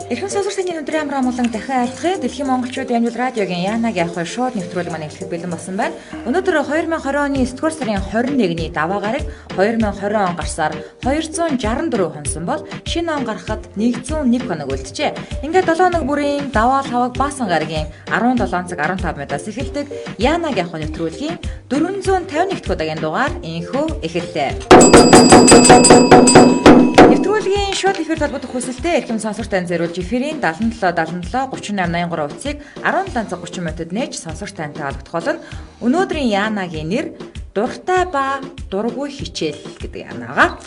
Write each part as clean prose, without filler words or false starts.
Эрхэм сонсогч таны өнөөдрийн амар амгалан дахин айлтгая. Дэлхийн монголчууд Янжил радиогийн Янагийн ахуй шууд нэвтрүүлэг маань эхлэх бэлэн болсон байна. Өнөөдөр 2020 оны 9-р сарын 21-ний даваа гараг 2020 он гарсаар 264 хонсон бол шинэ он гарахад 101 хоног үлджээ. Ингээд 7 хоног бүрийн даваа таваг баасан гарагийн 17 цаг 15 минутаас эхэлдэг Янагийн ахуй нэвтрүүлгийн 451 дахь удаагийн дугаар энхүү эхэллээ. Нэвтрүүлгийн шууд эфир толгойдох хүсэлтэд эрхэм сонсогч тань зориулж эфирийн 77 78 38 утсыг 17 цаг 30 минутад нээж сонсогч тантай холбогдох болно. Өнөөдрийн Янагийн нэр Дуртай ба дургүй хичээл гэдэг Янаага.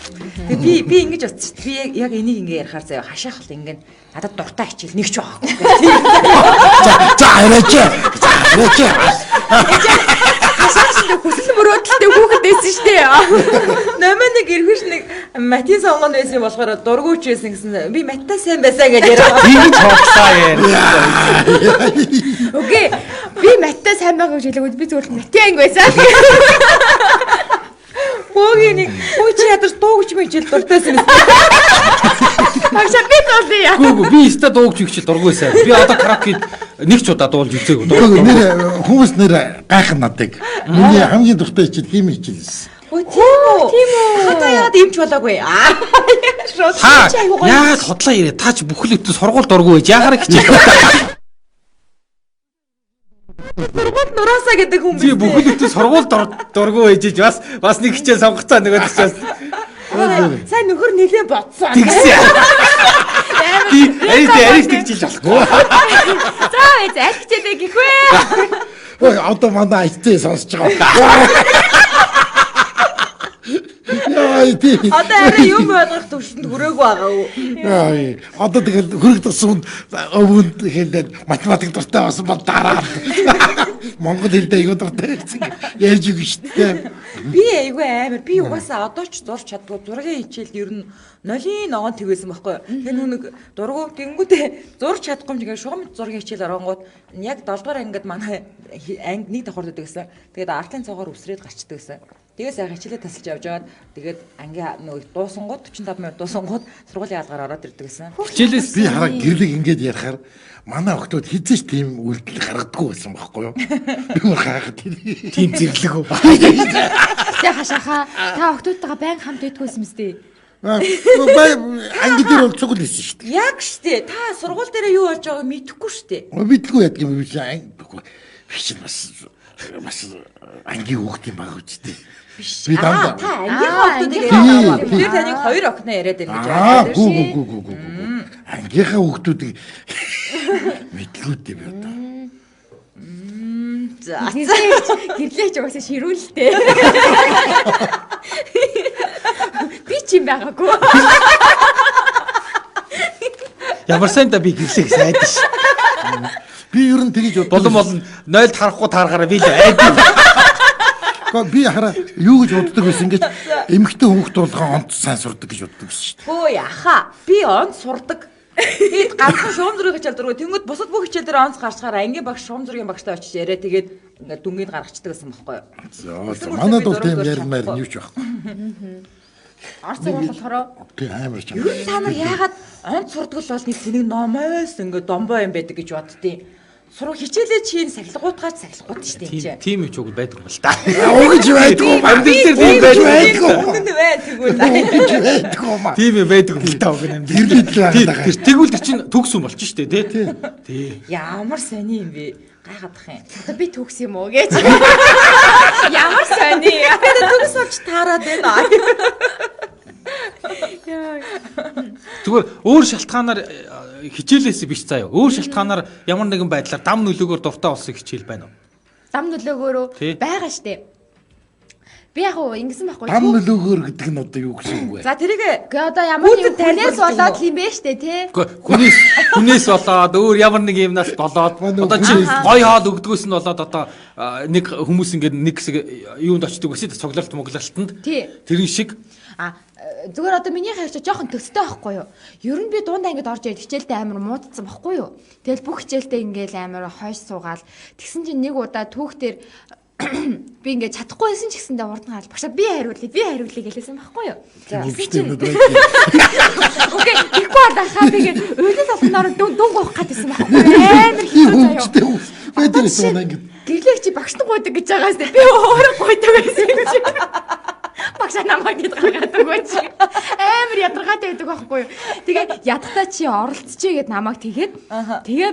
Тэгээ би ингэж бодсон шүү дээ. Би яг энийг ингэ ярихаар заяа хашаахал ингэ надад дуртай хичээл нэг ч байхгүй. За арайч. Хүсэл мөрөөдөлтэй хүүхэд байсан шүү дээ. Намаа нэг ирвэш нэг матин сонгоно байсан болохоор дургүйч байсан гэсэн. Би матта сайн байсан гэж яриа. Ингэж хооллаа яа. Окей. Би матта сайн байгаа гэж хэлээгүүд би зөвхөн матин анги байсан. Бөөгийн чи ядарч дуугч мэгжил дуртайсан юм. Хашаа би дуулъя. Гүү би өстө дуугч хичээл дургүйсэн. Би одоо караокед нэг ч удаа дуулж үзээгүй. Нэр хүмүүс нэр гайхах надыг. Миний хамгийн дуртай хичээл тийм хичээлсэн. Өө тийм үү. Хата яагаад имч болоогүй. Шууд Та яагаад хотлоо ирээ? Та ч бүхэл бүтэн сургууль дургүй байж яхаар хичээл. сургууль нураасаа гэдэг хүн Би бүхэл бүтэн сургууль дургүй байж бас нэг хичээл сонгоцоо нөгөө тийчээс. сайн нөхөр нэлээд бодсон. Тэгсэн. Би арих тэгжилж болохгүй. За байж аль хичээлээ гэх вэ? Ой одоо манай айттай сонсож байгаа. Яа тий. Одоо арай юм ойлгох төвшөнд хүрээгүй байгаа юу? Яа одоо тэгэл хөрөгдсөн өвөнд хэлээд математик дуртай болсон бол дараа Монгол хэлтэй аягүй дуртай гэсэн ярьж өгнө шүү дээ. Би айгүй амар. Би угаасаа одоо ч зурч чаддгүй. Зургийн хичээлд ер нь 0-ийн ногоон тэгсэн байхгүй. Тэгээ нүг дургу тэнгүүтээ зурч чадахгүй юм жигээ шугам зургийн хичээл оронгууд яг 7 дугаар ангид манай анги нэг давхар дэдэг гэсэн. Тэгээд артлын цогоор үсрээд гарчдаг гэсэн. Тэгээ сайхан хичээлээ тасалж явж байгаад тэгээд анги нөгөө дуусангууд 45 минут дуусангууд сургуулийн алгаар ороод ирдэг гэсэн. Хичээлээс Би хараа гэрлэг ингэж ярихаар манай охтууд хизээч тийм үйлдэл гаргадаггүй байсан байхгүй юу? Би мөр хаахад тийм зэрлэг үү? Тэ хашааха. Та охтуудтайгаа баян хамт идэггүйсэн мэт дээ. анги дээр бол цугул хийсэн шүү дээ. Яг штэ. Та сургууль дээр юу болж байгааг мэдэхгүй штэ. Мэдгүй ядг юм биш анги бас анги хөөхт юм байгаа үстэй. Би дандаа Та ангийнхаа охтуудыг яриад байгаа. Тэр таныг хоёр охиноо яриад байна гэж байна шүү. гүү. Ангийнхаа хүүхдүүдийг мэдлгүүдээ би одоо. За. Гэрлээч угаасаа ширүүлэлтэй. Би ч юм байгаагүй. Ямар сайн да би гэрлэх сайдаш. Би ер нь тэгэж Болон 0-д харахгүй таарахаараа би л айдаг. би хараа юу гэж боддог байсан гэж эмэгтэй хүүхд болгоо онц сайн сурдаг гэж боддог байсан шүү дээ. Хөө яха. Би онц сурдаг. Би ганцхан шугам зургийн хичээл дургу. Тэнгүүд бусад бүх хичээл дээр онц гарчгаар ангийн багш шугам зургийн багштай очиж яриа тэгээд ингээд дүнгийн гаргацдаг гэсэн байхгүй юу? За манайд бол тийм ярмаар юу ч байхгүй. Орц сургууль болохоор Би амар ч юм. Юу та нар яагаад онц сурдаг л бол нэг тэнэг номоос ингээд домбоо юм байдаг гэж боддیں۔ Сурах хичээлээ чинь сахилгуутгаач сахилгуут шүү дээ. Тийм ч үг байдаг юм л та. Угж байдгүй. Амьдрал дээр тийм байдаг. Үнэн бай тэгвэл. Тийм байдаг юм л та үг юм. Тэгвэл тэр чинь төгс юм болчих шүү дээ тий. Ямар сони юм бэ? Гайхадах юм. одоо би төгс юм уу гэж. Ямар сони. Тэгээд төгс болж таарад байна. Зүгээр өөр шалтгаанаар хичээлээс биш заяа. Өөр шалтгаанаар ямар нэгэн байдлаар дам нөлөөгөөр дуртай болсон хичээл байна уу? Дам нөлөөгөөрөө байгаа штэ. Би яг уу ингэсэн байхгүй. Дам нөлөөгөөр гэдэг нь одоо юу гэсэн үг вэ? За тэрийг Гэ одоо ямар нэгэн танаас болоод юм бэ штэ тий. Хүнээс болоод өөр ямар нэг юмнаас болоод одоо чи гой хоол өгдгөөс нь болоод одоо нэг хүмүүс ингээд нэг хэсэг юунд очдөг гэсэн цоглолт моглолтонд тэрэн шиг зүгээр одоо миний хайрч жоохон төстэй байхгүй юу? Ер нь би дундаа ингэж орж ирээд хичээлдээ амар муудсан байхгүй юу? Тэгэл бүх хичээлдээ ингээл амар хойш суугаал. Тэгсэн чинь нэг удаа түүхтэр би ингээд чадахгүй байсан ч гэсэндээ урд нь гараад багшаа би хариулъя гэлээсэн байхгүй юу. Окей, ихгүй алахаа тэгээд уйлал болгоноор дүнг гоох гэдсэн байхгүй амар хөвчтэй байдаг юм ингээд. Гэрлэг чи багш нь гойдаг гэж байгаас би өөрөө гойдаг байсан гэж. Багшаа намайг дид гаргаад өгөөч. Амар ядаргаатай байдаг байхгүй юу. Тэгээд ядахтаа чи оролцчихъя гэд намайг тэгээд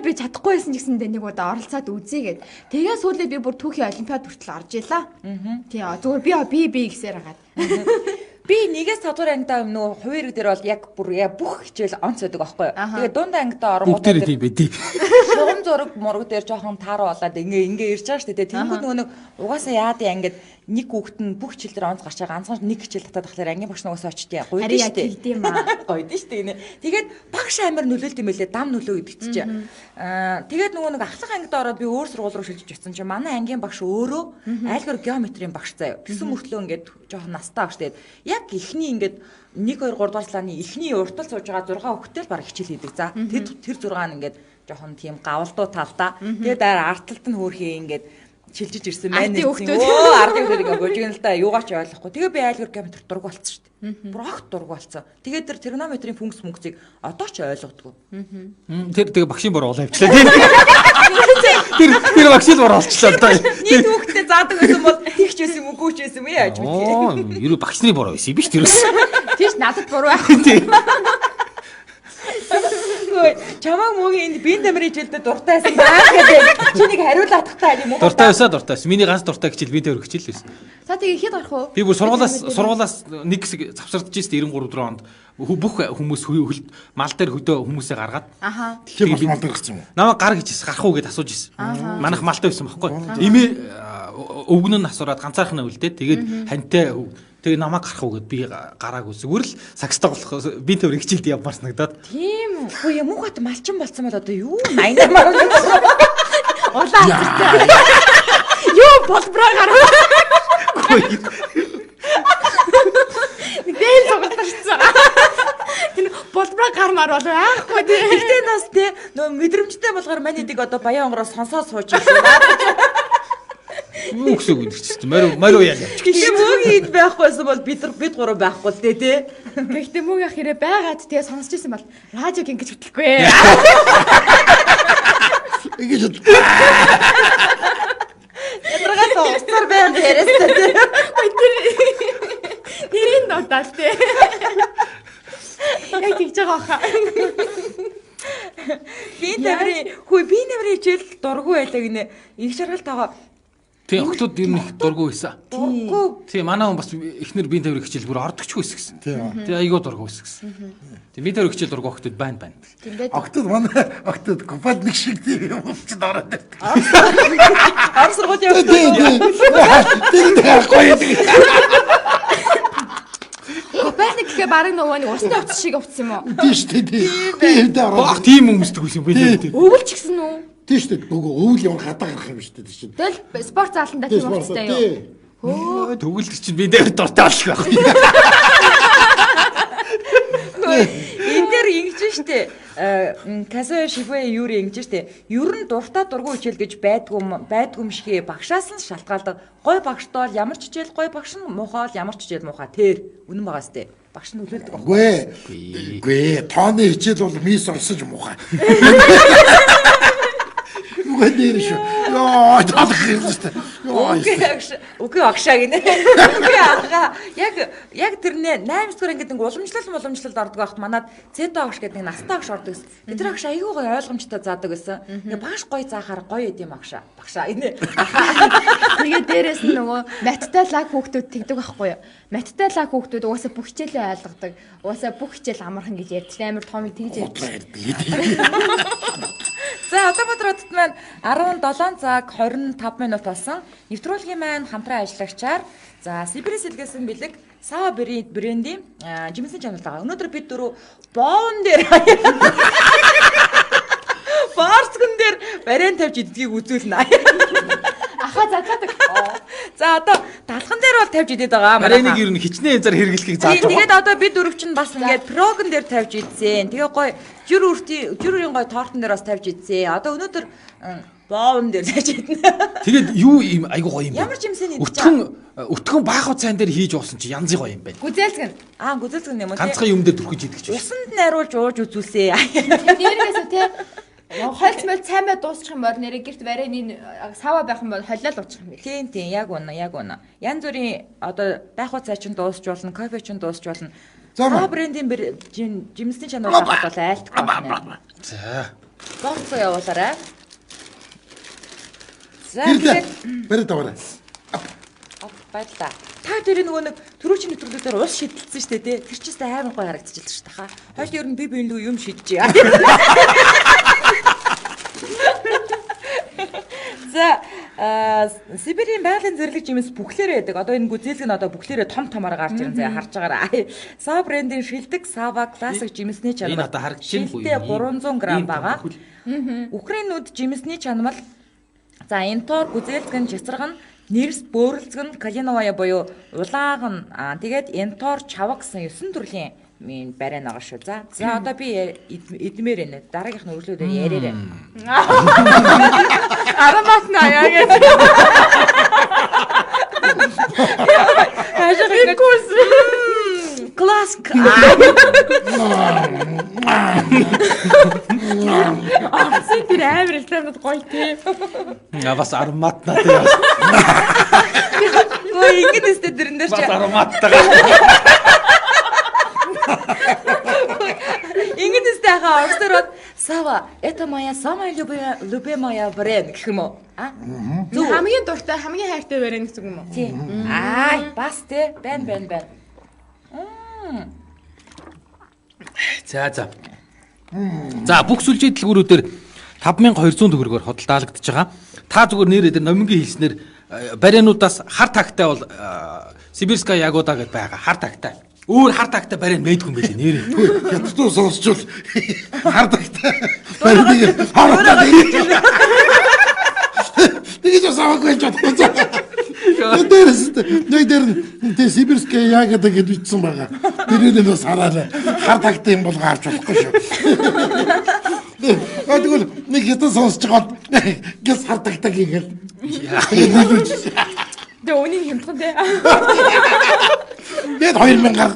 би чадахгүй байсан ч гэсэндээ нэг удаа оролцоод үзье гэд. Тэгээ сүүлдээ би бүр түүхийн олимпиад хүртэл орж илаа. Тий зүгээр би гэсээр хагаад. Би нэгээс 5 дугаар ангидаа нөгөө хувирэг дээр бол яг бүх хичээл онц байдаг байхгүй юу. Тэгээ дунд ангидаа оронгууд бүгд тийм байдий. шугам зураг мураг дээр жоохон тааруу болоод ингээ ирж байгаа шүү дээ. Тэнгүүд нөгөө угаасаа яад ангид нэг хүүхэд нь бүх хичээл дээр онц гарч байгаа ганцхан нэг хичээл татаад тахлаар ангийн багш нугасаа очтیں۔ Гойд шүү дээ. Тийм аа. Гойд шүү дээ. Тэгээд багш амар нөлөөлт юм байлээ. Дам нөлөө гэдэг чинь. Тэгээд нөгөө нэг ахлах ангид ороод би өөр сургууль руу шилжиж очсон чинь манай ангийн багш өөрөө айлгор геометрийн багш заяа. Тэгсэн мөртлөө ингээд жоохон настай багш тэгээд яг эхний ингээд 1 2 3 дугаар классны эхний уртал сууж байгаа 6 хүүхдээ л баг хичээл хийдэг. За тэр 6 нь ингээд жоохон тийм гавалдуу талдаа. Тэгээд арталт нь хөөрхий ингээд шилжиж ирсэн маань ардын хүүхдүүд ингээ божигнал та юугаач ойлгохгүй. Тэгээ би айлгор геометр дург болсон шүү дээ. Бүр огт дург болсон. Тэгээд тэр тригонометрийн функц мөнгцийг одоо ч ойлгодгоо. Тэр багшийн бороо авчлаа тийм. Тэр багшийн бороо олчлаа одоо. Нийт хүүхдэд заадаг байсан бол тэгч байсан юм уу гүйч байсан юм яаж мэдээ. Юу багшны бороо байсан биш тэрс. Тийш надад буруу байхгүй. Чамаг мөгийн энд бие тамирын хичээлдээ дуртайсан баа гэдэг. Чи нэг хариулаад тахтай юм уу? Дуртайсан. Миний ганц дуртай хичээл бие тамир хичээл байсан. За тэгээ хэд гарах вэ? Би бүр сургуулаас нэг хэсэг завсардж ирсэн 93 4 онд бүх хүмүүс мал дээр хөдөө хүмүүсээ гаргаад. Тэр бол мал дээр гарсан юм уу? Намайг гар гэжсэн гарах уу гэд асууж ирсэн. Манайх малтай байсан байхгүй. Эмээ өвгөн нь асуураад ганцаархнаа үлдээд тэгээд хантай тэгээ намайг гарах уу гэд би гараагүй. Зүгээр л сакстай болох би тэр хичээлд явмаар санагдаад. Тийм. Хөөе мөнхөд малчин болсон бол одоо юу 88 маар Улаан хаттай. Юу болброо гараа. Дээл цогцолсон. Тэр болброо гармаар болов аахгүй. Гэхдээ нас те нөө мэдрэмжтэй болгоор манийдэг одоо баян онгороос сонсоо сууж ирсэн. Юу гэсэн үг чинь мариу яа. Гэхдээ мөгийн байхгүйсэн бол бид гурав байхгүй л тий. Гэхдээ мөгийн хэрэг байгаад тэгээ сонсч ирсэн бол радиог ингэж хөтлөхгүй. Ингэж Ядрагаас уусаар байна яриастай тий. Тэрийн дутаал тий. Яг тэгж байгаа хаа. Би нэмрээ хичээл дургүй байлаа гинэ. Их шаргалтайгаа Тийм охтууд ер нь их дургүй байсан. дургүй. Тийм манай хүн бас эхнэр биеийн тавир хичээл бүр ордогчгүй байсан гэсэн. Тийм айгүй дургүй байсан гэсэн. Тийм биеийн тавир хичээл дургүй охтууд байна. октод манай октод копад нэг шиг тийм юм чи дороод байдаг. Ар сургууль явах. Тэр гоё. Коперник гэхээ бараг нөгөө нэг усны утас шиг утсан юм уу? Тийм шүү дээ. Би хэвдээ ороод. Тийм хүмүүсдэг байсан би. Өвөл ч гэсэн үү? Тийм шүү дээ. Нөгөө өвөл ямар хадаа гарах юм шүү дээ чинь. Тэгэл спорт заалтанда тийм утастай юу? Төгөл чинь би дээр дуртай болох байх. Энэ дэр ингэж штэ. Касо шигвэ юур ингэж штэ. Ер нь дуртай дургүй хичээл гэж байдгүй юм шиг багшаас нь шалтгаалдаг. Гой багштай бол ямар ч хичээл гой багш нь муухай ямар ч хичээл муухай. Тэр үнэн байгаа штэ. Багш нь үлээлдэг байна. Үгүй тооны хичээл бол мис орсож муухай. Үгүй нэр шүү. Йоо таалах юм шүү дээ. Үгүй агшаа гинэ. Үгүй ага. Яг тэр 8 дугаар ангид нэг уламжлалт ордог байхад манад цэдо агш гэдэг нэг настай агш ордог гэсэн. Тэр агш айгүй гоё ойлгомжтой заадаг гэсэн. Ингээ багш гоё заахаар гоё идэм агшаа. Багшаа гинэ. Тэгээ дээрэс нь нөгөө маттай лаг хүүхдүүд тэгдэг байхгүй юу? Маттай лаг хүүхдүүд угаасаа бүх хичээлээ ойлгодог. Угаасаа бүх хичээл амархан гэж ярьдаг. Амар томыг тэгж ярьдаг. За одоо бодроод маань 17 цаг 25 минут болсон. Нэвтрүүлгийн маань хамтран ажиллагчаар за Сибирис илгээсэн бэлэг Сава брендийн жимсэн чанал байгаа. Өнөөдөр бид дөрөв боон дээр Барцган дээр бариан тавьж иддгийг үзүүлнэ. Ахаа задлаадаг. За одоо далхан дээр бол тавьж идээд байгаа. Мариныг ер нь хичнээн янзаар хэрэглэхийг зааж байгаа. Тэгээд одоо бид дөрөв чинь бас ингээд прогон дээр тавьж идсэн. Тэгээ гоё жүр үрийн гоё тортон дээр бас тавьж идсэн. Одоо өнөөдөр боон дээр зааж идэнэ. Тэгээд юу юм айгуу гоё юм бэ? Ямар жимсэний идэж өтгөн баах цайн дээр хийж уусан чи янзын гоё юм байна. Гүзээлзгэн. Гүзэлцгэн юм уу? Ганцхан юм дээр түрхэж идэх ч. Усанд найруулж ууж үзүүлсэ. Нэрээс те хойлц мэл сайн бай дуусчих юм бол нэрээ гэрт барайны сава байх юм бол холиол уучих юм бэл. Тийм яг үнэ. Янз бүрийн одоо байх цай чинь дуусч болно, кофе чинь дуусч болно. Сава брендийн жимсний чанар багт бол айлтгүй байна. За. Гонцоо явуулаарай. За Бэрэ таваарай. баярлаа. Та тэр нөгөө нэг төрүүчийн нэвтрүүлгээр ус шидэлсэн шүү дээ. Тэр чинь амар гоё харагдчихлаа шүү дээ. Хойш ер нь би биенлүү юм шидэж. За Сибирийн байгалийн зэрлэг жимс бүхлээрээ байдаг. Одоо энэ гүзээлэг нь одоо бүхлээрээ том томоор гарч ирэн заяа харж байгаараа. Сава брендийн шилдэг Сава классик жимсний чанар. Энэ одоо харагдчихэв. Шилдээ 300 г байгаа. Украинууд жимсний чанамал за энтор гүзээлэг нь чацраг нь нэрс бөөрөлцгөн калиновая буюу улаан тэгээд энтор чаваг гэсэн 9 төрлийн минь барай байгаа шүү. За одоо би эдмээр нэ дараагийнх нь өглөөдөр яриараа. Ароматна яа гэж. Хажиг курс. Класс. Сэтэр амар рекламад гоё тий. Бас ароматнаа тий. Гоо ингэдэ өстө дэрэн дээр чи. Бас ароматтайгаа. Ингэдэ өстө хаа орсороод Сава, это моя самая любимая бренд гэх юм уу? Хамгийн дуртай, хамгийн хайртай барай гэсэн юм уу? Тий. Бас тий. Байн. За. За бүх сүлжээ дэлгүүрүүдээр 5200 төгрөгөөр хөдөлтаалагдж байгаа. Та зүгээр нэрээ дээр номингийн хэлснээр барайнуудаас хар тагтай бол Сибирская ягода гэдээ байгаа. Хар тагтай. Өөр хар тагтай барай мэдгүй юм байлээ нэрээ. Хятадуу сонсчвол хар тагтай. Барайг хар тагтай. Тэгэж саваагүй ч бодсон. Тэр Сибирская ягода гэж бичсэн байгаа. Тэрийг нь бас хараарай. Хар тагтай юм бол гарч болохгүй шүү. Тэгвэл нэг хятад сонсож байгаа гэс хар тагтай гэх. Тэ өнийг хямдхан тэ. Бид 2000-аар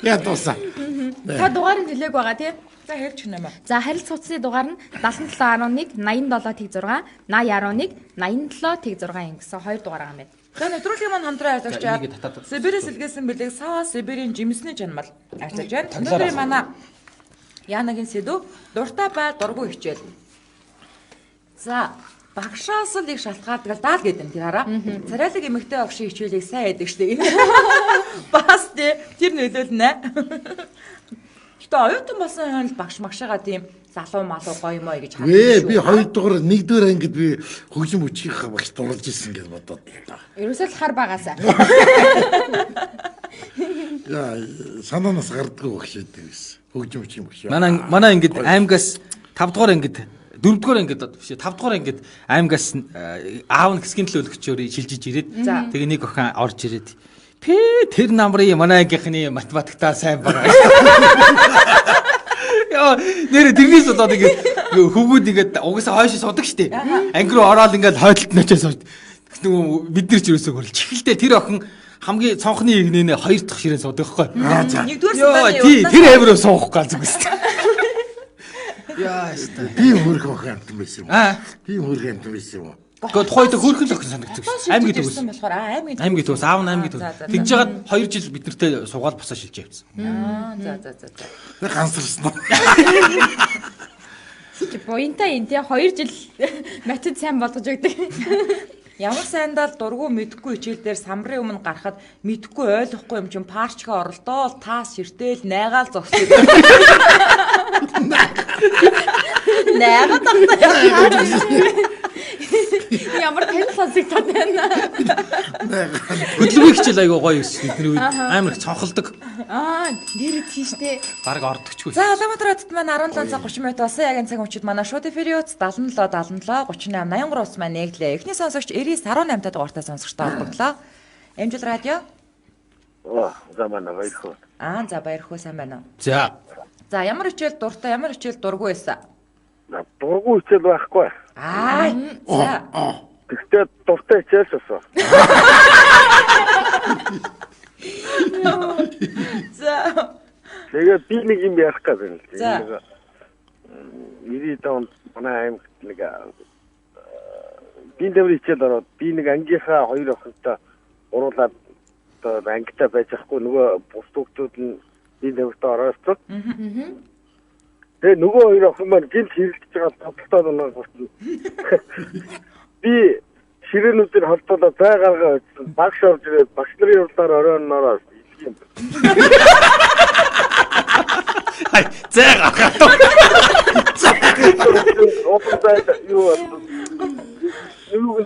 яа тусаа. Та дугаар нь хэлээг байгаа тий. За хэлж гэнэ мэ. За харилцаа утасны дугаар нь 7711 87.6 8011 87.6 гэсэн хоёр дугаар байгаа юм байна. За нэвтрүүлгийн маань хамтран ажиллаж энийг татаад. Сибирээс илгээсэн бэлэг Сава Сибирийн жимсний чанамал ажиллаж байна. Өнөөдөр манай Янагийн сэдв дуртай бай дургүй хичээл. За багшаас л их шалтгаалдаг даал гэдэг юм тий хараа. Царайлаг эмэгтэй огшийн хичээлийг сайн яадаг штеп. Бас тэр нөлөөлнэ. Гэтэ оюутан болсон хойно багш магшаага тийм залуу малуу гоё мой гэж хардаг шүү. Би 2 дугаар 1-р ангид би хөгжим хүчийнхаа багш дурлж ирсэн гэж бодоод байна. Ерөөсөө л хар багаасаа. Яа, санаанаас гардгүй багш гэдэг байсан. Хөгжим хүчийн багш. Манай ангид аймгаас 5 дугаар ангид 4 дугаар ангид биш 5 дугаар ангид аймгаас аав нь хэсгийн төлөө өлгчөөр шилжиж ирээд тэгээ нэг охин орж ирээд тэр намрын манай ангийнхны математиктаа сайн байгаа. Яа нэр тэрнээс болоод ингээд хөвгүүд ингээд угаасаа хойш судаг штеп. Анги руу ороод ингээд хойдолт ночоос бид нар ч юусоо хөрл чихэлтэй тэр охин хамгийн цонхны игнэнэ 2 дахь ширээн суудаг байхгүй. Нэгдүгээр сумбаны Тий тэр амироо суухгүй зүгээс. Яа штэ. Би хөрх охин амт байсан юм. Би хөрх амт байсан юм. Гэхдээ тухайд хөрхөн л охин санагддаг. Аймгийн төгс. болохоор Аймгийн төгс, аав нь аймгийн төгс. Тэгж жагаад 2 жил бид нартэй суугаад босоо шилж явцсан. За. Тэг гансарсан. Буянта энэ тий 2 жил математик сайн болгож өгдөг. Ямар сайндаа дургу мэдхгүй хичээл дээр самрын өмнө гарахад мэдхгүй ойлгохгүй юм чинь парчгаа оролдоол таас ширтэл найгаал зогсдог. Найгаад тагтаа. Ямар тань сонсогдоод байна. Хөдөлгөөний хичээл айгуу гоё байсан. Бидний үед амар их цонхолдог. Нэр тийштэй. Бараг ордогчгүй. За Улаанбаатар хотод маань 17 цаг 30 минут болсон. Яг энэ цаг мөчид манай шууд эфириуд 77 38 83 ус маань нэглээ. Эхний сонсогч 99.18 та дугаартай сонсогчтой холбогдлоо. Амжил радио. За манай баярхуу. За баярхуу сайн байна уу? За. За ямар хичээл дуртай, ямар хичээл дургүй байсан? Дургу хичээл байхгүй. За. Гэхдээ дуртай хичээл шосоо. За. Тэгээд би нэг юм ярих гэдэг. За. 90 он манай аймагт нэг би дэвэр хичээл ороод би нэг ангийнхаа хоёр охинтой уруулаад одоо ангитай байж ахгүй нөгөө бус хүүхдүүд нь би дэвэрт ороолцсон. Тэгээ нөгөө хоёр охин маань гинт хэрэлдэж байгаа тодтолтоод оноо гутна. Би ширээнүүдээр холбоолоо зай гаргаа үзсэн. Багш орж ирээд багш нарын урдаар оройноор юм. Хай зай гаргаад. Оптай юу юу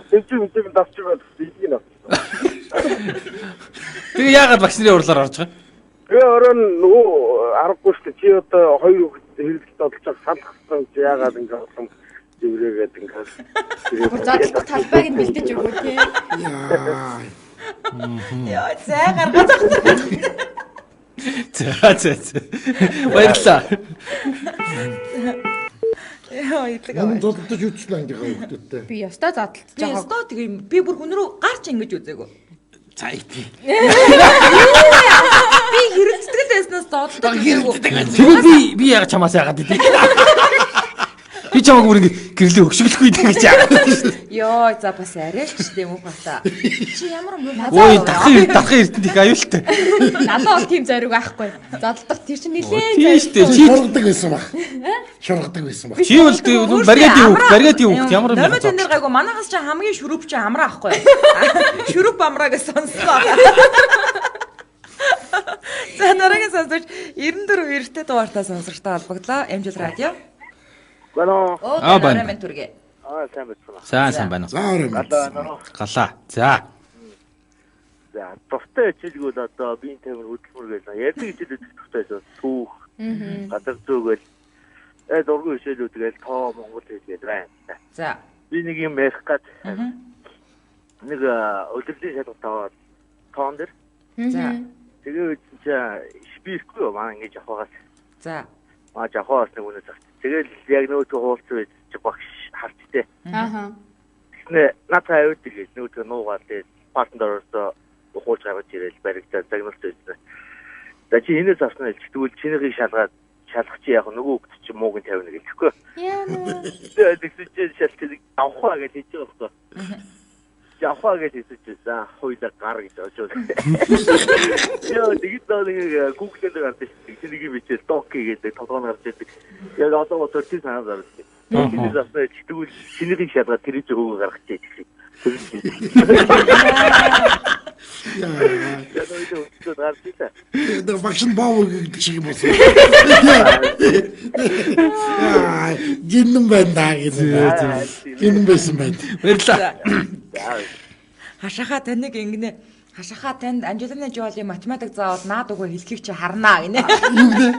зөв давч байгаа юм. Тэгээ яагаад багш нарын урлаар орж байгаа? Тэгээ оройн нөгөө аргагүй шүү дээ. Чи одоо хоёр хүүхэд хэрэлдэж болж байгаа салах гэсэн чи яагаад ингэ болсон дэврээгээд ингэ. Задлах талбайг нь бэлдэж өгөө тий. Яа, зай гаргаад байгаа. За. Баярлалаа. Яа, идлэг. Нам зодтож үтсэн ангийнхаа хүүхдүүдтэй. Би ястаа задлж Би байгаа. өстөө тийм би бүр хүн рүү гарч ингэж үзээгүй. За ити. Би хэрэлддэг байснаас зодтож үзээгүй. Тэгээ би яагаад чамаас яагаад идэв? Би чамайг бүр ингэ гэрлээ өгшөглөхгүй гэж яагаад. Йоо, за бас арайч тийм үү бата. Чи ямар юм бэ? Ой, дахын эрдэнд их аюултай. Надад тийм зориг байхгүй. Задлах тэр чинь нилээн Тийм шүү дээ. Чи Шургадаг байсан баг. Шургадаг байсан баг. чи бол баригадын хүүхд ямар юм Номер бэ? дээр гайгүй манайхаас чи хамгийн шүрүп чи амраа ахгүй. Шүрүп амраа гэж сонслоо. За дараагийн сонсогч 94 эрттэй дугаартаа сонсогчтой холбогдлоо. Амжилт радио. Гано. байна. Мен түргээ. Сайн байна. Сайн байна. За орой. Галаа. За. За, дуртай хичээлгүүд одоо биеийн тамир хөдөлмөр гэж ярьдаг хичээлүүд дуртай түүх. Газар зөөгөл дургүй хичээлүүд гээл тоо Монгол хэлгээд байна. За. Би нэг юм ярих гэж нэг өдөрлийн шалгалтаа тоон дээр. За. Тэгээд чи шпихгүй маань ингэж авахаас. За. Маа жахаас нэг үнэ цагт. Тэгээд яг нөгөө хуулц чи багш харттай. Ааха. Тэгснэ надад аваад тэгээд нөгөө нуугаад партнер орсоо ухуулж гаргаж ирэл баригдаа загнуулж байсан. За чи энэс авснаа тэгвэл чинийхийг шалгаад шалгах чи яг нөгөө хөлт чи мууг нь тавина гэхгүй. Яа. Тэгсэн чи шалтгаалыг авахаа гэж хэлж байгаа байхгүй. Яваа гэж хэлсэн хуйлаа гар гэж очоод. Яа тэгээд нэг Google дээр гарч ирсэн. Тэнийг бичээ доки гэдэг толгойн гарч ирдэг. Яг одоо төрчийн санаа зарж байна. Тэгээд асууж тэгвэл чинийхийг шалгаад тэр чинь хөөгөө гаргах гэж хэлсэн. Яг одоо гарч ирсэн. Тэр багш нь боовор гэдэг шиг юм болсон. Гинэн байна даа гэдэг. Гинэн байсан байна. Баярлалаа. Хашаха таныг ингэнэ. Хашаха танд Анжелина Жоли математик заавал наад үгүй хэлхийг чи харнаа гинэ. Юу вэ?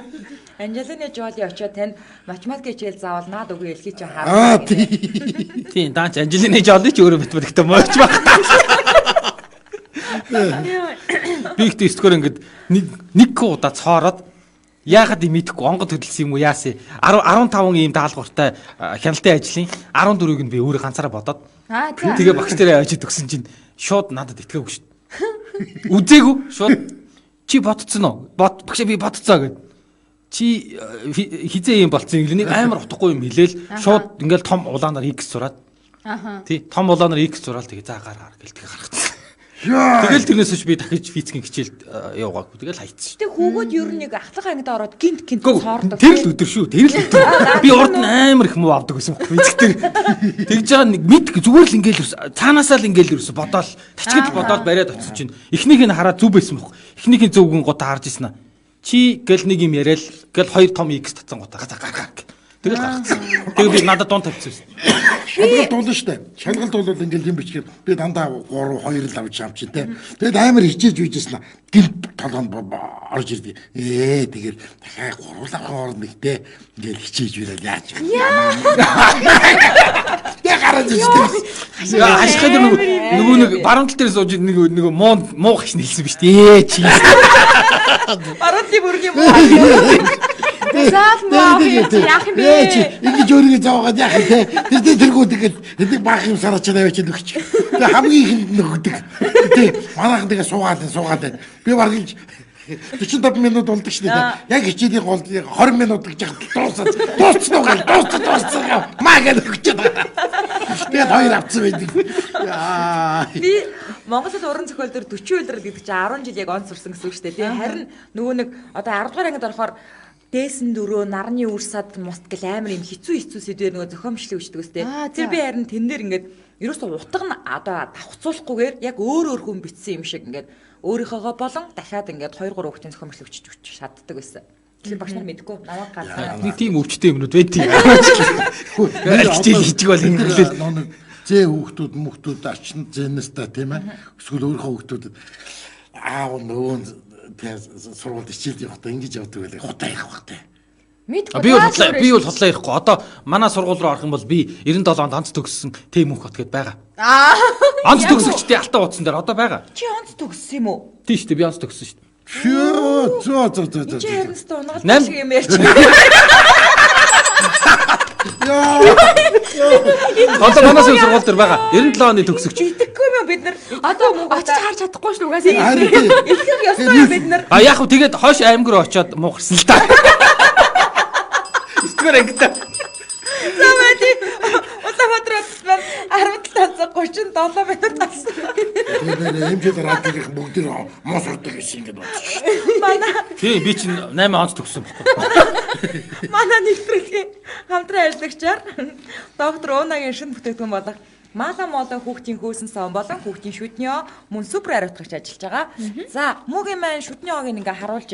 Анжелина Жоли очиод танд математик хичээл заавал наад үгүй хэлхийг чи харнаа. Тийм, даач Анжелина Жоли ч өөрөө математикт мууч баг. Би ихтэй 9 дэх ингээд нэг удаа цоороод яагаад юм мэдэхгүй онгод хөдөлсөн юм уу яасан 15 ийм даалгавартай хяналтын ажлын 14-ийг нь би өөрөө ганцаараа бодоод тэгээ багш тэрээ ажид өгсөн чинь шууд надад итгээгүй шүү дээ. Үзээгүй шууд чи бодцсон уу? Багш би бодцоо гэд. Чи хизээ юм болцсон нэг амар утгагүй юм хэлээл шууд ингээл том улаанаар X зураад. Аха. Тий, том улаанаар X зураал тэгээ за гар гэлтгээ гаргацсан. Тэгэл тэрнээс ч би дахиж физикийн хичээлд яваагүй. Тэгэл хайцсан. Тэг хүүгүүд ер нь нэг ахлах ангид ороод гинт цоордог. Тэр л өдөр шүү. Тэр л өдөр. Би урд нь амар их муу авдаг гэсэн юм физик дээр. Тэгж байгаа нэг мэд зүгээр л ингээл цаанаасаа л ингээл ерөөсө бодоол тачгад бодоол бариад очиж чинь. Эхнийх нь хараад зүв байсан бохоо. Эхнийхийн зөвгөн гутаа харж ирсэн аа. Чи гэл нэг юм яриад гэл хоёр том X татсан гутаа гар. Тэгэл гаргацсан. Тэгээ би надад дуун тавьчихсан. Шалгалт болно штэ. Шалгалт бол ингээл юм бичгээр би дандаа 3 2 л авч авчих те. Тэгээд амар хичээж үйжсэн. Гэл толгонд орж ирдээ. Тэгэхээр дахиад 3 авах нэг те. Ингээл хичээж үйрэл яаж. Яг гараад ирсэн. Ашигтай нөгөө нэг баруун тал дээр сууж нөгөө муу хаш нэлсэн биз дээ. Чи. Баруун бүргийн муу. Заал маа яах юм бэ? Ингэж өөрийгөө зовоогоод яах юм те. Тэргүүд ингээд энийг баг юм сараач наваач өгч. Тэгээ хамгийн ихэнд нөгдөг. Тэ манайхан тэгээ суугаад. Би баг л 45 минут болдог шүү дээ. Яг хичээлийн гол 20 минут гэж дууссан. Маа гэж өгчээд. Тэгээд хоёр авцсан байдаг. Би Монголд уран зохиол дээр 40 үйлрэл гэдэг чинь 10 жил яг онц сурсан гэсэн үг шүү дээ. Харин нөгөө нэг одоо 10 дугаар ангид орохоор дээсэн дөрөө нарны үрсад муст гэл амар юм хэцүү сэдвэр нөгөө зохиомжлыг өгчдөг үстэй. Тэр би харин тэн дээр ингээд ерөөсөө утга нь одоо давхцуулахгүйгээр яг өөр хүн бичсэн юм шиг ингээд өөрийнхөөгөө болон дахиад ингээд 2 3 хүүхдийн зохиомжлыг өгч шатдаг байсан. Тэгэхээр багш нар мэдгүй намайг галзаа. Нэг тийм өвчтэй юмнууд байдгийг. Альчтэй хийчих бол ингээд зээ хүүхдүүд арчин зэнэс та тийм ээ. Эсвэл өөрийнхөө хүүхдүүдэд аав нөгөө сургууль хичээлд явахдаа ингэж явдаг байлаа. Хутаа ярих багтай. Мэдгүй. Би бол худлаа ярихгүй. Одоо манай сургууль руу орох юм бол би 97 онд онц төгссөн тэм хот гэдээ байгаа. Онц төгсөгчдийн алтан утсан дээр одоо байгаа. Чи онц төгссөн юм уу? Тийм шүү дээ, би онц төгссөн шүү дээ. Зөө. Чи харинстай унагалтай шиг юм ярьж. Одоо манай сургууль дээр байгаа. 97 оны төгсөгч. Итгэхгүй юм бид нар. Одоо очиж харж чадахгүй шүү угаасаа. Ихэнх ёстой бид нар. Яг хөө тэгээд хойш аймаг руу очиод муугарсан л та. Эсвэл ингэдэг. Замэди Улаанбаатараас 17:37 минут талсан. Эмчээр радиогийнх бүгд мос ордог гэсэн ингэ бодчих. Манай Тийм би чинь 8 онц төгссөн байхгүй. Манай нэвтрүүлгийн хамтран ажиллагчаар доктор Уунагийн шинэ бүтээгдэхүүн болох Мала моло хүүхдийн хөөсөн сон болон хүүхдийн шүдний мөн супер ариутгагч ажиллаж байгаа. За муугийн маань шүдний оог ингээ харуулж.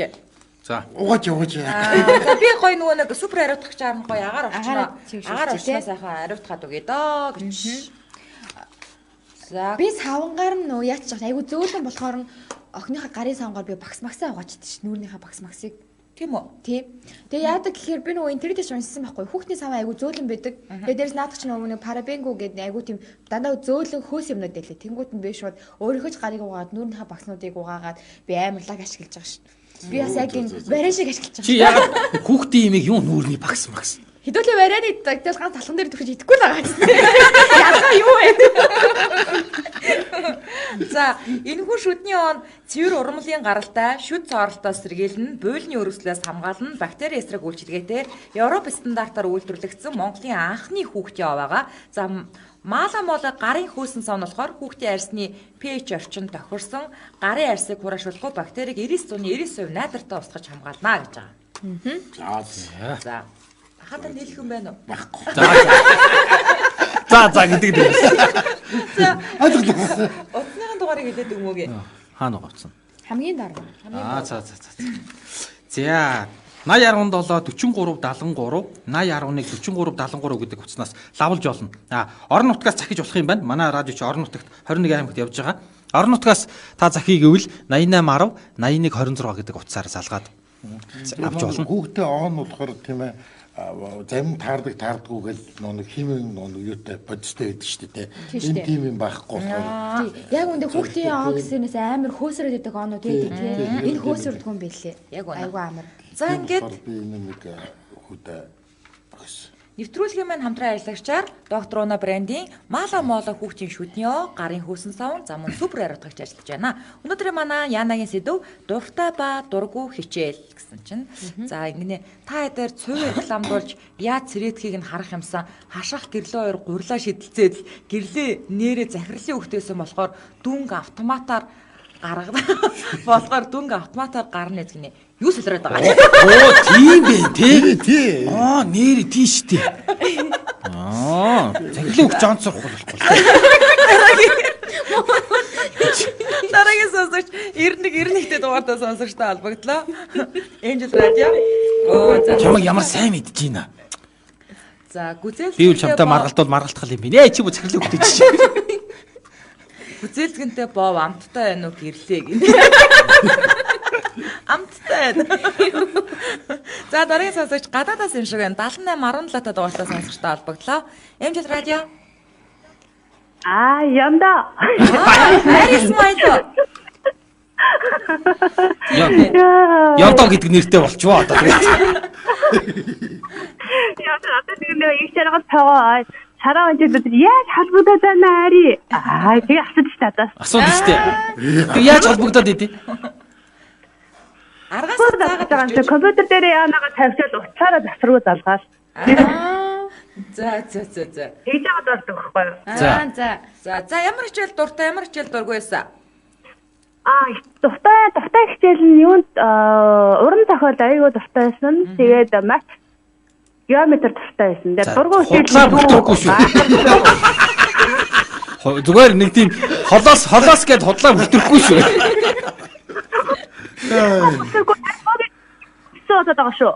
За. Угаач. За би гоё нөгөө нэг супер ариутгагчаар нь гоё агаар орчноо. Агаар орчноо сайхан ариутгаад өгье доо гэж. За Би савнгаар нь нөө яач чад айгу зөөлөн болохоор охиныхаа гарын савнгаар би багс магсаа угаачдаг ш. Нүүрнийхээ багс магсыг. тийм үү? Тийм. Тэгээ яадаг гэхээр би нөгөө интернет дээр уншсан байхгүй. Хүүхдийн саваа айгу зөөлөн байдаг. Тэгээ дээрс наадах ч нөгөө парабенгу гэдэг айгу тийм дандаа зөөлөн хөөс юмнууд байлээ. Тэнгүүт нь би шууд өөрийнхөө ч гарыг угаад нүүрнийхээ багснуудыг угаагаад би амар лаг ашиглаж байгаа ш. Би бас яг энэ барин шиг ашиглаж байгаа. Чи яг хүүхдийн имийг юу нүүрний багс магс. Хэдүүлээ барианы тэгэл ганц талхан дээр төгсөж идэхгүй л байгаа ч. Ялгаа юу вэ? За энэхүү шүдний он цэвэр урмлын гаралтай шүд цооролтоос сэргийлнэ, буйлны өрөвслөөс хамгаална, бактери эсрэг үйлчилгээтэй Европ стандартаар үйлдвэрлэгдсэн Монголын анхны хүүхдийн ов байгаа. За Мала моло гарын хөөсөн сон болохоор хүүхдийн арьсны pH орчинд тохирсон гарын арьсыг хураашуулахгүй бактерийг 99% найдвартай устгаж хамгаална гэж байгаа. За хатаа нийлэх юм байна уу? Баггүй. За гэдэг дээ. За утасны дугаарыг хэлээд өгмөөг. Хаана гоцсон? Хамгийн дараа. За. За 8017 43 73 8011 43 73 гэдэг утаснаас лавлж олно. Орон нутгаас захиж болох юм байна. Манай радио чи орон нутагт 21 аймагт явж байгаа. Орон нутгаас та захийг гэвэл 8810 8126 гэдэг утсаар залгаад авч болно. Хүүхдээ оон болохоор тийм ээ зарим таардаггүй гэл нэг химийн юутай бодистой байдаг шүү дээ. Энэ тийм юм байхгүй болохоор. Яг үндэ хүүхдийн аа гэсэнээс амар хөөсрөөд байдаг оонууд байдаг тийм. Энэ хөөсрөдгүй юм бэлээ. Яг айгу амар. За ингээд би нэг хүүхдээ багс. нэвтрүүлгийн маань хамтран ажиллагчаар доктор Уна брендийн Мала моло хүүхдийн шүдний гарын хөөсөн савн за мөн супер ариутгагч ажиллаж байна. Өнөөдөр манай Янагийн сэдв дуртай ба дургүй хичээл гэсэн чинь. За ингэнэ та хэдээр цувь рекламдуулж яаж цэрэдхийг нь харах юмсан хашаах гэрлөө хоёр гурлаа шидэлцээд гэрлээ нэрээ захирлын хөвгтөөсөн болохоор дүнг автоматар гаргадаг. Болохоор дүнг автоматар гарна гэж гинэ. Юу солиод байгаа. Оо тийм бэ Тий. Нэр тийш тий. Захирлын хөвч онцорох болохгүй. Дараагийн сонсогч 91-91-тэй дугаартаа сонсогчтой холбогдлоо. Angel Radio. За. Чамайг ямар сайн мэдэж байна. За, гүзэл. Би үл чамтай маргалтвал маргалтах юм бэ. Чи бо захирлын хөвч чи. Гүзэлгэнтэй бов амттай байна уу гэрлээ гин. Амттай байна. За, дараагийн сонсогч гадаадаас юм шиг байна. 78-17-тай дугаартаа сонсогчтой холбогдлоо. Angel Radio. Янда. Very smile. Ёдоо гэдэг нэртэй болчихвоо одоо тэгээд. Яа, одоо нэг их чаргал цагаа Сараа өнөдөр яаж холбогдоод байна ари? Тэгээ асууж чадаас. Асуудаг штэ. Тэг яаж холбогдоод идэв? Аргаас заагаад байгаа юм. Компьютер дээр яанаага тавьчихад утсаараа засруу залгаал. За. Хийж аваад болдог байхгүй юу? За ямар хичээл дуртай, ямар хичээл дургүй байсан? Дуртай хичээл нь юунд уран зохиол аягүй дуртай байсан. Тэгээд матч геометр дуртай байсан. Тэгээд дургүй хичээл дургүй шүү. Зүгээр нэг тийм холоос гэд хотлоо бүртгэхгүй шүү. Сөөдөд байгаа шүү.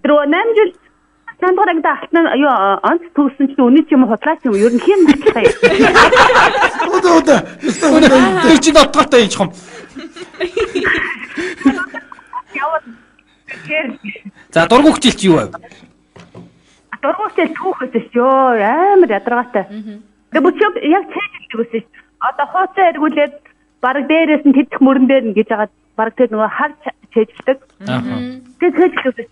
Тэр 8 жил Сандгараг даахтан юу онц төгсөн чинь үнэ ч юм худлаач юм ер нь хэм батлаа юм. Удаа. Тэр чинь дотгоотой юм чам. За дургуй хичээл чи юу вэ? Дургуй хичээл түүхээс шүү. Амар ядаргаатай. Тэгээ бүчиг яг цээжилдэг үсэж. Одоо хооцоо эргүүлээд бараг дээрээс нь тэдх мөрөн дээр нь гэж хагаад бараг тэр нөгөө харж цээжилдэг. Тэгээ цээжилдэг.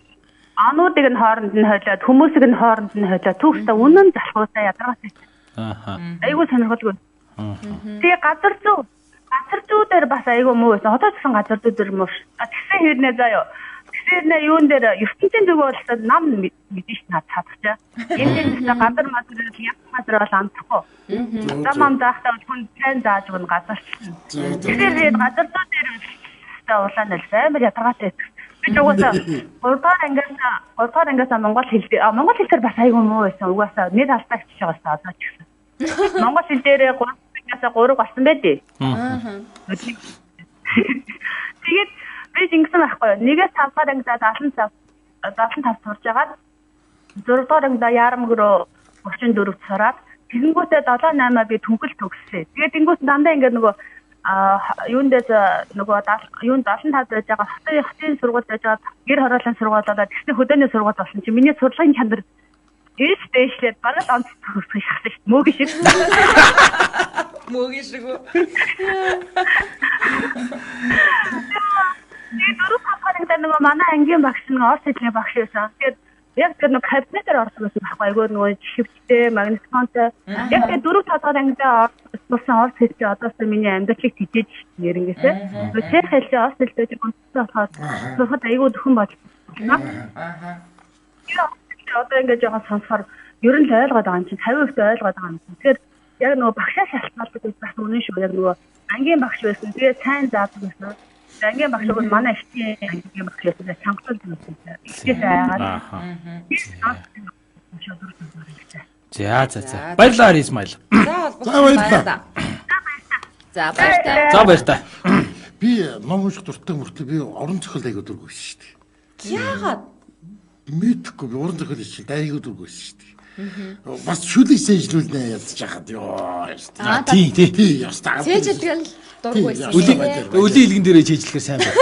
Ануудыг нь хооронд нь хойлоод хүмүүсийг нь хооронд нь хойлоод түүхтэй үнэн залхуусаа ядаргаатай. Айгуу сонирхолтой. Тэгээ газар зүү дээр бас айгуу муу байсан. Одоо ч гэсэн газар зүү дээр муу. Тэгсэн хэрнээ заяа. Тэгсэн юун дээр ертөнцийн зүгөө болсод нам мэдээж над цаадчихаа. Энэ газар материал бол амтахгүй. Замам заахтаа хүн сайн зааж өгнө газар. Тэгэхээр газар зүү дээр улаан нэлсэн амар ядаргаатай. Би угаасаа 3 ангиас Монгол хэл дээр бас айгүй муу байсан. Угаасаа нэг алдаа хичээж байгаасаа одоо ч гэсэн. Монгол хэл дээр 3 ангиас 3 болсон байдээ. Тэгээд би ингэсэн байхгүй юу? Нэгээс 5 дахь ангиас 75 сурж агаад 6 дахь ангиас ярамгөрөө 34 сураад тэгэнгүүтээ 7 8 би төгөл төгссөн. Тэгээд тэнгүүт дандаа ингэ нөгөө юунд дээр нөгөө юунд 75 байж байгаа хотын сургууль байж байгаа гэр хороолын сургуулиудаа тэгсэн хөдөөний сургууль болсон чи миний сурлагын чанар дэвшлээд бараг онц төгсөх шахсан шүү. Мөөг шиг. Мөөг шиг үү? Тэгээд дөрөв хавхарыг дээр нөгөө манай ангийн багш нэг орс хэлний багш байсан. Тэгээд яг тэр нэг кабинетээр орсон байсан байхгүй айгүй нөгөө шивчтэй магнитоонтой яг тэр дөрөв талаар ангидаа орсон орс хэлтэй одоосоо миний амьдралыг тижээж нэрнгээсээ тэр хэлээ орс хэлтэй гонцтой болохоор сухад айгүй дөхөн болно. Одоо ингэж яагаад сонсохоор ер нь л ойлгоод байгаа юм чинь 50% ойлгоод байгаа юм. Тэгэхээр яг нөгөө багшаа шалтгаалдаг гэж бас үнэн шүү. Яг нөгөө ангийн багш байсан. Тэгээд сайн заадаг байсан. Ангийн багш бол манай ихтэй ангийн багш байсан. Чангалт байсан. Ихтэй айгаад. За. Баярлалаа Исмаил. За баярлалаа. Би ном унших дуртай мөртлөө би уран зохиол айгуу дургүй шүү дээ. Яагаад? Мэдхгүй би уран зохиол хийж айгуу дургүй шүү дээ. Бас шүлэг сэжлүүлнэ ядж хахад ёо. Тий ястаа. Цээжлэл дургүйсэн. Өлийн илгэн дээрээ чийжлэхээр сайн байна.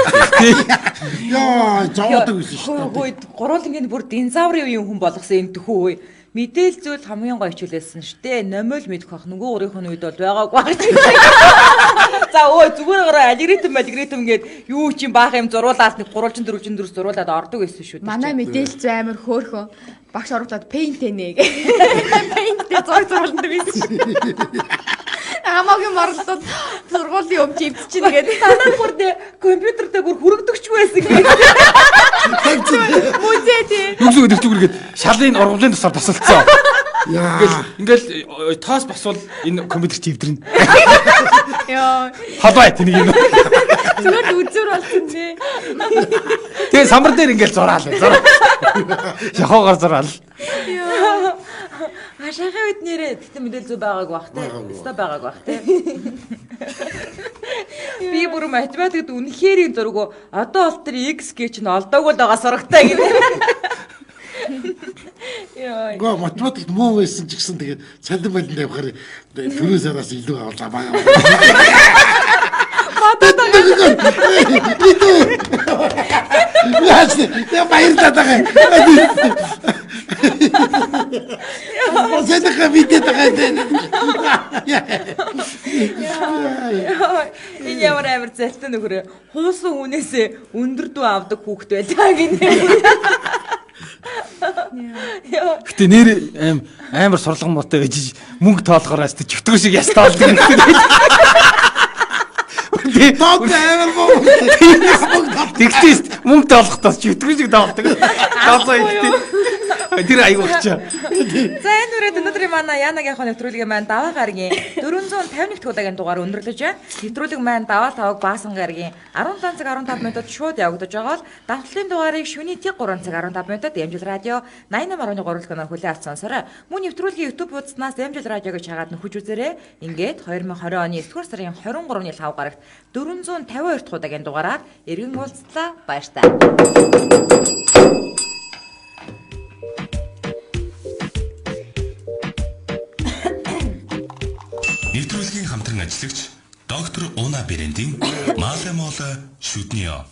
Яа, зоодог гэсэн шүү дээ. Гурвуулынгийн бүр динозаврын үеийн хүн болгосон энэ төхөө үе. Мэдээл зүйл хамгийн гоё хичээлсэн шүү дээ. Номол мэдэх бах нөгөө өөрийнх нь үед бол байгаагүй баг. За зүгээр гараа алгоритм гээд юу ч юм баах юм зуруулаад нэг 3-4 зуруулаад ордог байсан шүү дээ. Манай мэдээлэл зүй амар хөөхөн. Багш оруулаад пейнт нэ гэ. Пейнттэй зуруулдаг байсан шүү. Амаагийн морлоод сургуулийн өмч ивдчихнэ гэдэг. Танаа бүр компьютер дээр бүр хүрэгдэгч байсан гэдэг. Музейтэй. Юу гэдэг зүгээр шалын ургамлын тусаар тасалцсан. Ингээл тоос босвол энэ компьютер чи ивдэрнэ. Яа. Хадвай тэнийг юм. Зүгээр үзүр болсон тий. Тэгээ самбар дээр ингээл зураал. Шахуугаар зураал. Яа. Ашаахын үед нэрээ тэгтээ мэдээл зүй байгаагүй бах тий. Өстой байгаагүй бах тий. Би бүр математикт үнэхээр зургуу одоо бол тэр x гэж нь олдоогүй л байгаа сурагтай гэнэ. Яа. Гоо математикт муу байсан ч гэсэн тэгээд цалин балнд явахаар төрөөс араас илүү авч байгаа. Яаш, я баярлалаа тага. Зэдэх видео тага. Энэ ямар амар залтай нөхрөө хуусан хүнээсээ өндөр дүү авдаг хүүхэд байлаа гинэ. Гэтэ нэр амар сурлага муутай байж мөнгө тоолохоор асты чөтгөр шиг ястаа олдог юм. Тоод амар муу. Тэгтээс мөнгө тоолохдоо чөтгөр шиг тоолдог. Тоолоо ихтэй. Тэр аяг багчаа. За энэ үрээд өнөөдрийн манай Янагийн ахын нэвтрүүлгийн маань даваа гарагийн 451 дахь удаагийн дугаар өндөрлөж байна. Нэвтрүүлэг маань даваа таваг баасан гарагийн 17 цаг 15 минутад шууд явагдаж байгаа бол давталтын дугаарыг шөнийн 3 цаг 15 минутад Ямжил радио 88.3 каналаар хүлээн авч сонсорой. Мөн нэвтрүүлгийн YouTube хуудаснаас Ямжил радиог чагаад нөхөж үзээрэй. Ингээд 2020 оны 9-р сарын 23-ны 5 гарагт 452 дахь удаагийн дугаараар эргэн уулзлаа. Баярлалаа. Нэвтрүүлгийн хамтран ажиллагч доктор Уна Брендийн Маале Мола шүдниё.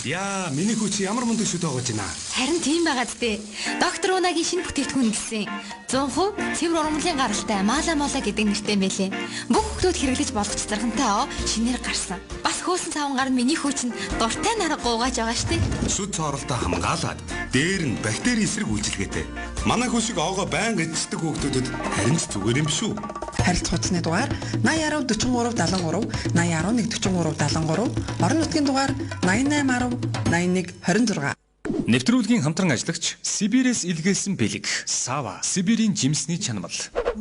Яа, миний хүч ямар мундаг шүд байгаа ч байна. Харин тийм байгаад дээ. Доктор Унагийн шинэ бүтээгдэхүүн гэсэн 100% цэвэр ургамлын гаралтай Маале Мола гэдэг нэртэй байлээ. Бүх хүмүүс хэрэглэж болох заргантай шинээр гарсан. Бас хөөсөн цаван гар нь миний хүч нь дуртай нарга гуугааж байгаа штеп. Шүд цооролтой хамгаалаад дээр нь бактери эсрэг үйлчилгээтэй. Манай хүү шиг оогоо байнга эцдэг хүүхдүүдэд харин ч зүгээр юм биш үү? Харилцах хугацааны дугаар 80 43 73 80 11 43 73 орон нутгийн дугаар 88 10 81 26. Нэвтрүүлгийн хамтран ажиллагч Сибирээс илгээсэн бэлэг Сава Сибирийн жимсний чанамал.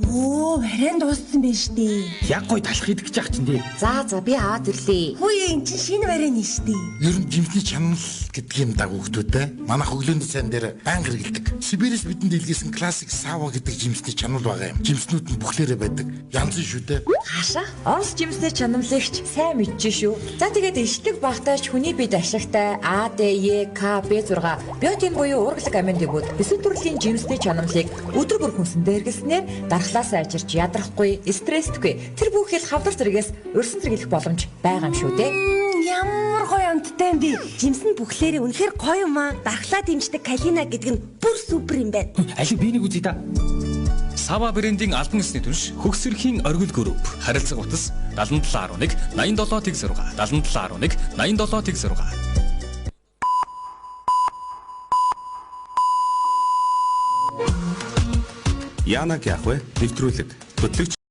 Оо, харин дууссан байж тээ. Яг гой талах идэх гэж яах чинь тий. За би аваад ирлээ. Хөөе, эн чинь шинэ барианы штэ. Ер нь жимсний чанал гэдэг юм да хүүхдүүдтэй. Манайх өглөөний цайн дээр байнга хэрэглэдэг. Сибирээс бидэнд илгээсэн классик Сава гэдэг жимсний чанал байгаа юм. Жимснүүд нь бүхлээрээ байдаг. Янзын шүү дээ. Хаашаа? Орос жимсний чанамлагч сайн мэдчихэж шүү. За тэгээд ишлэг багтааж хүний биед ашигтай А, Д, Е, К, Б6 биотин буюу уургалаг амин дээгүүд бэсэл төрлийн жимсний чанамлыг өдөр бүр хүнсэн дээргэснээр дархлаасаа ажирч ядрахгүй, стресстгүй тэр бүхэл хавдар зэрэгээс өрсөн зэрэглэх боломж байгаа юм шүү дээ. Ямар гоё амттай юм бэ? Жимс нь бүхлээрээ үнэхээр гоё юм аа. Дархлаа дэмждэг калина гэдэг нь бүр супер юм байна. Алиг би нэг үзье да. Сава брендийн албан ёсны түнш хөгсөрхийн оргил групп харилцаг утас 7711 87 6 7711 87 6. Янаг яах вэ? Нэвтрүүлэг хөтлөгч